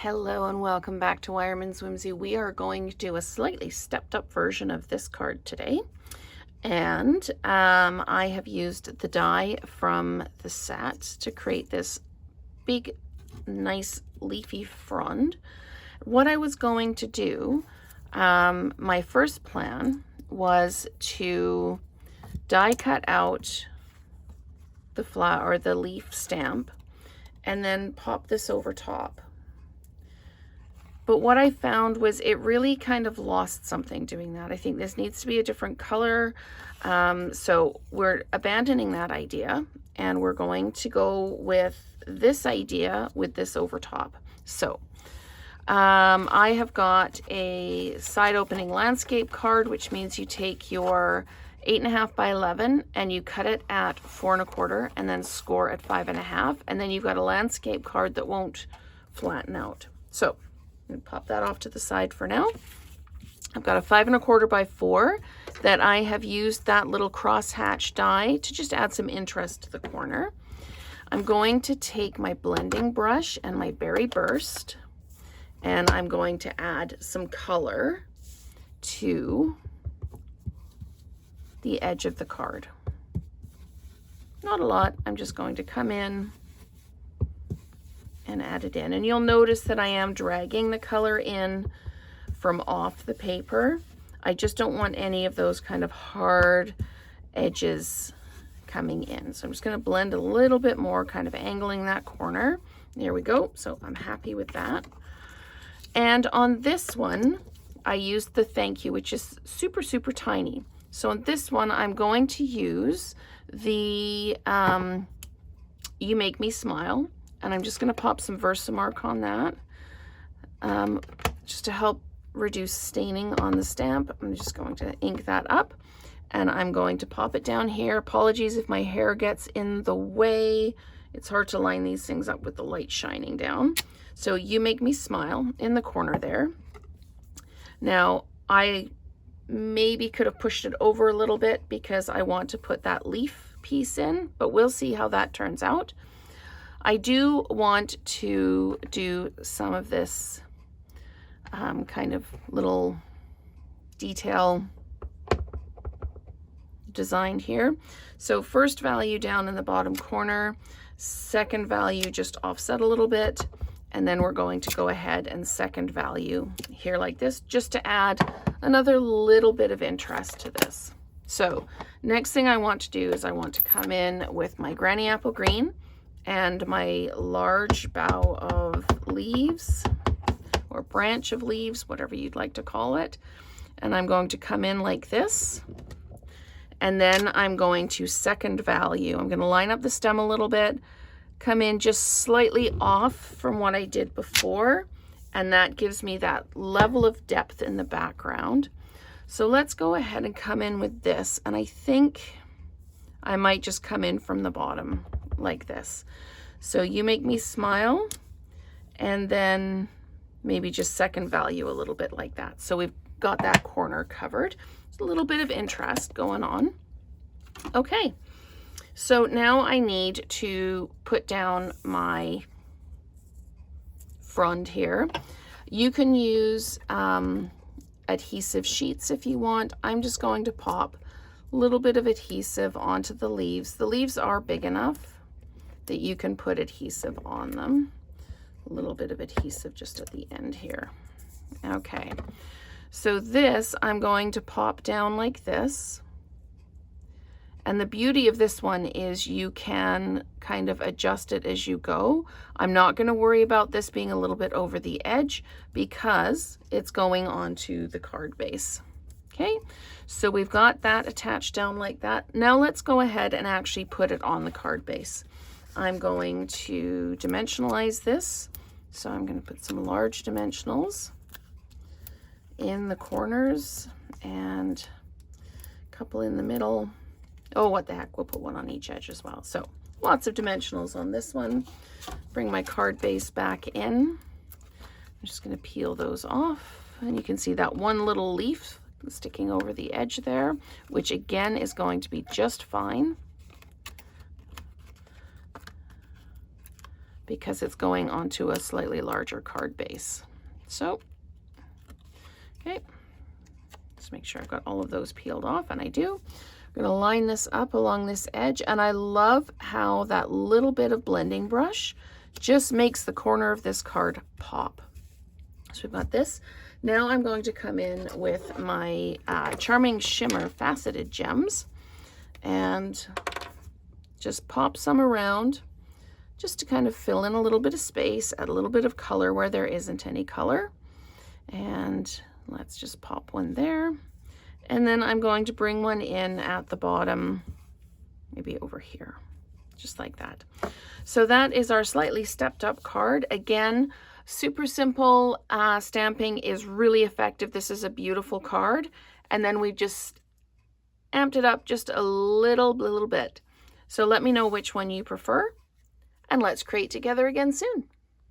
Hello and welcome back to Wireman's Whimsy. We are going to do a slightly stepped up version of this card today. And I have used the die from the set to create this big, nice leafy frond. What I was going to do, my first plan was to die cut out the flower or the leaf stamp and then pop this over top. But what I found was it really kind of lost something doing that. I think this needs to be a different color. So we're abandoning that idea and we're going to go with this idea with this over top. So I have got a side opening landscape card, which means you take your 8.5 by 11 and you cut it at 4 1/4 and then score at 5.5. And then you've got a landscape card that won't flatten out. So I'm gonna pop that off to the side for now. I've got a 5 1/4 by 4 that I have used that little crosshatch die to just add some interest to the corner. I'm going to take my blending brush and my berry burst and I'm going to add some color to the edge of the card. Not a lot. I'm just going to come in and add it in. And you'll notice that I am dragging the color in from off the paper. I just don't want any of those kind of hard edges coming in. So I'm just going to blend a little bit more, kind of angling that corner. There we go. So I'm happy with that. And on this one, I used the thank you, which is super, super tiny. So on this one, I'm going to use the You Make Me Smile. And I'm just going to pop some Versamark on that just to help reduce staining on the stamp. I'm just going to ink that up and I'm going to pop it down here. Apologies if my hair gets in the way. It's hard to line these things up with the light shining down. So You Make Me Smile in the corner there. Now I maybe could have pushed it over a little bit because I want to put that leaf piece in, but we'll see how that turns out. I do want to do some of this kind of little detail design here. So first value down in the bottom corner, second value just offset a little bit, and then we're going to go ahead and second value here like this, just to add another little bit of interest to this. So next thing I want to do is I want to come in with my Granny Apple Green and my large bough of leaves or branch of leaves, whatever you'd like to call it. And I'm going to come in like this. And then I'm going to second value. I'm going to line up the stem a little bit, come in just slightly off from what I did before. And that gives me that level of depth in the background. So let's go ahead and come in with this. And I think I might just come in from the bottom like this. So You Make Me Smile, and then maybe just second value a little bit like that. So we've got that corner covered. There's a little bit of interest going on. Okay, so now I need to put down my frond here. You can use adhesive sheets if you want. I'm just going to pop a little bit of adhesive onto the leaves. The leaves are big enough that you can put adhesive on them. A little bit of adhesive just at the end here. Okay, so this I'm going to pop down like this. And the beauty of this one is you can kind of adjust it as you go. I'm not going to worry about this being a little bit over the edge because it's going onto the card base. Okay, so we've got that attached down like that. Now let's go ahead and actually put it on the card base. I'm going to dimensionalize this. So I'm going to put some large dimensionals in the corners and a couple in the middle. Oh, what the heck, we'll put one on each edge as well. So lots of dimensionals on this one. Bring my card base back in. I'm just going to peel those off. And you can see that one little leaf sticking over the edge there, which again is going to be just fine, because it's going onto a slightly larger card base. So, okay, let's make sure I've got all of those peeled off, and I do. I'm going to line this up along this edge, and I love how that little bit of blending brush just makes the corner of this card pop. So we've got this. Now I'm going to come in with my Charming Shimmer Faceted Gems and just pop some around just to kind of fill in a little bit of space, add a little bit of color where there isn't any color. And let's just pop one there. And then I'm going to bring one in at the bottom, maybe over here, just like that. So that is our slightly stepped up card. Again, super simple. Stamping is really effective. This is a beautiful card. And then we just amped it up just a little bit. So let me know which one you prefer, and let's create together again soon.